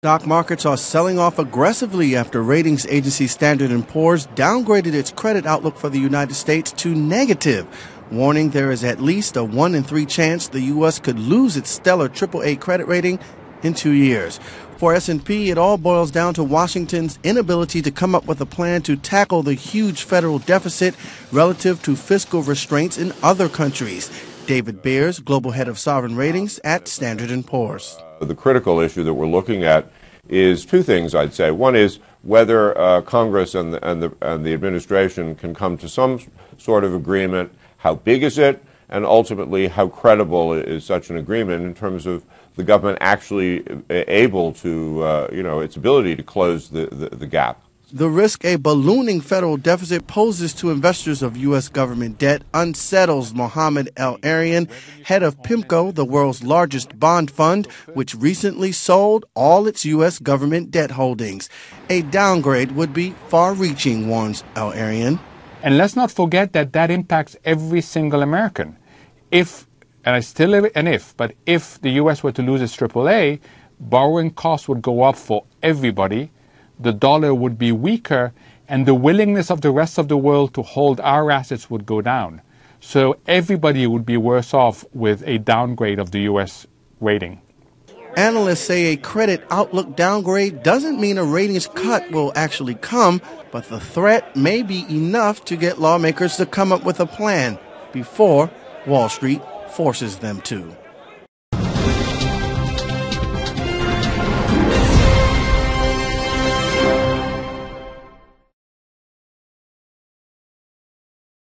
Stock markets are selling off aggressively after ratings agency Standard & Poor's downgraded its credit outlook for the United States to negative, warning there is at least a 1 in 3 chance the U.S. could lose its stellar AAA credit rating in 2 years. For S&P, it all boils down to Washington's inability to come up with a plan to tackle the huge federal deficit relative to fiscal restraints in other countries. David Beers, global head of sovereign ratings at Standard & Poor's. The critical issue that we're looking at is two things, I'd say. One is whether Congress and the administration can come to some sort of agreement. How big is it? And ultimately, how credible is such an agreement in terms of the government actually able to, its ability to close the gap? The risk a ballooning federal deficit poses to investors of U.S. government debt unsettles Mohammed El-Arian, head of PIMCO, the world's largest bond fund, which recently sold all its U.S. government debt holdings. A downgrade would be far-reaching, warns El-Arian. And let's not forget that impacts every single American. If the U.S. were to lose its AAA, borrowing costs would go up for everybody. The dollar would be weaker, and the willingness of the rest of the world to hold our assets would go down. So everybody would be worse off with a downgrade of the U.S. rating. Analysts say a credit outlook downgrade doesn't mean a ratings cut will actually come, but the threat may be enough to get lawmakers to come up with a plan before Wall Street forces them to.